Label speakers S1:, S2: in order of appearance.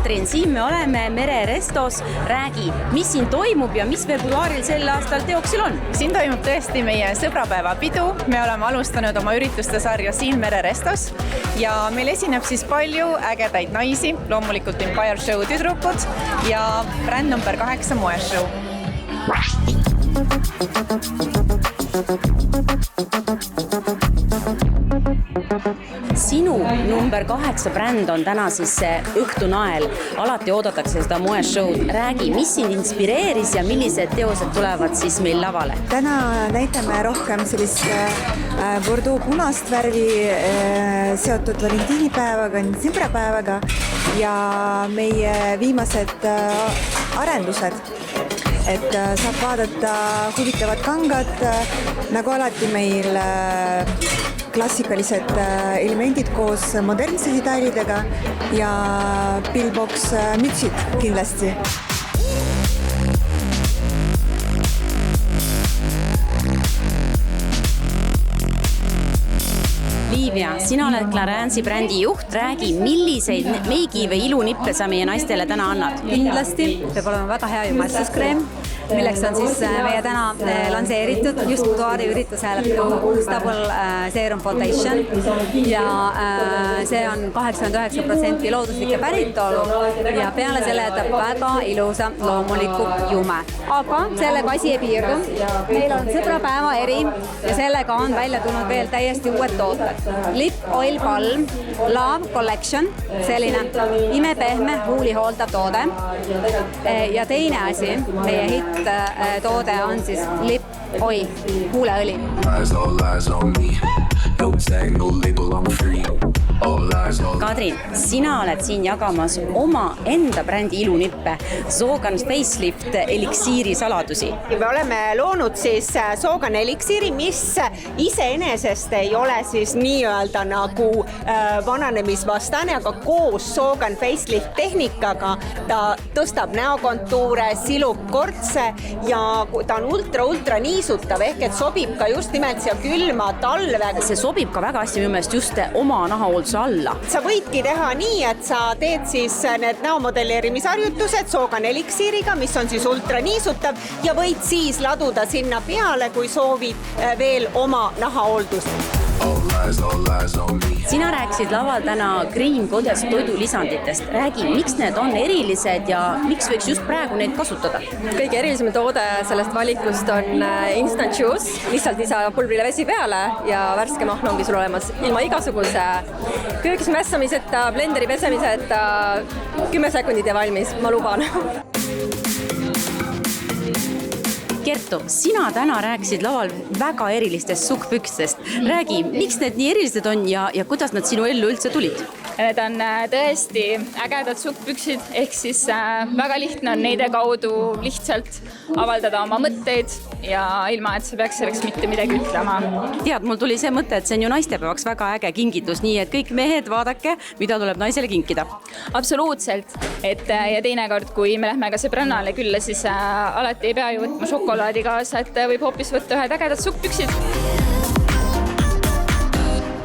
S1: Katrin, siin me oleme Mere Restos. Räägi, mis siin toimub ja mis veebruaril sel aastal teoksil on?
S2: Siin toimub tõesti meie sõbrapäeva pidu. Me oleme alustanud oma ürituste sarja siin Mere Restos ja meil esineb siis palju ägedaid naisi, loomulikult Empire Show tüdrukud ja bränd number 8 moeshow.
S1: Sinu number 8 bränd on täna siis õhtunael. Alati oodatakse seda moeshowd. Räägi, mis sind inspireeris ja millised teosed tulevad siis meil lavale?
S3: Täna näitame rohkem sellist Bordeaux punast värvi seotud valentiinipäevaga, sõbrapäevaga ja meie viimased arendused. Et saab vaadata huvitavad kangad, nagu alati meil klassikalised elemendid koos modernse detailidega ja pillbox mütsid kindlasti.
S1: Liivia, sina oled Clarence'i brändi juht. Räägi, milliseid meigi või ilunippe sa meie naistele täna annad?
S4: Kindlasti peab olema väga hea jumastuskreem, milleks on siis meie täna lanseeritud just buduaari üritusel Double Serum Foundation ja see on 89% looduslikke päritolu ja peale selle jätab väga ilusa loomuliku jume. Aga sellega asi ei piirdu. Meil on sõbrapäeva eri ja sellega on välja tulnud veel täiesti uued tooted. Lip Oil Balm Love Collection, selline imepehme huulihooldav toode. Ja teine asi, meie hitt toode on siis Lip Oil, huuleõli.
S1: Kadrin, sina oled siin jagamas oma enda brändi ilunippe Sogan Facelift eliksiiri saladusi.
S5: Me oleme loonud siis Sogan eliksiiri, mis iseenesest ei ole siis nii-öelda nagu vananemisvastane, aga koos Sogan Facelift tehnikaga ta tõstab näokontuure, silub kortse ja ta on ultra niisutav ehk et sobib ka just nimelt siia külma talve.
S1: See sobib ka väga hästi minu meelest just oma nahahoolduse alla.
S5: Sa võidki teha nii, et sa teed siis need näomodelleerimisharjutused Sogan eliksiiriga, mis on siis ultra niisutav ja võid siis laduda sinna peale, kui soovid veel oma nahahooldust.
S1: Sina rääkisid laval täna Green Goddess toidulisanditest. Räägi, miks need on erilised ja miks võiks just praegu neid kasutada?
S4: Kõige erilisem toode sellest valikust on Instant Juice. Lihtsalt lisa pulbrile vesi peale ja värske mahl ongi sul olemas ilma igasuguse köögis mässamiseta, blenderi pesemiseta 10 sekundit ja valmis, ma luban.
S1: Kertu, sina täna rääkisid laval väga erilistest sukkpükstest. Räägi, miks need nii erilised on ja kuidas nad sinu ellu üldse tulid?
S6: Need on tõesti ägedad sukkpüksid, ehk siis väga lihtne on neide kaudu lihtsalt avaldada oma mõtteid ja ilma, et sa peaks selleks mitte midagi ütlema.
S1: Tead, mul tuli see mõte, et see on ju naistepäevaks väga äge kingitus, nii et kõik mehed vaadake, mida tuleb naisele kinkida.
S6: Absoluutselt, ja teinekord, kui me lähme ka sõbrannale külla, siis alati ei pea ju võtma šokolaadi kaasa, et võib hoopis võtta ühed ägedad sukkpüksid.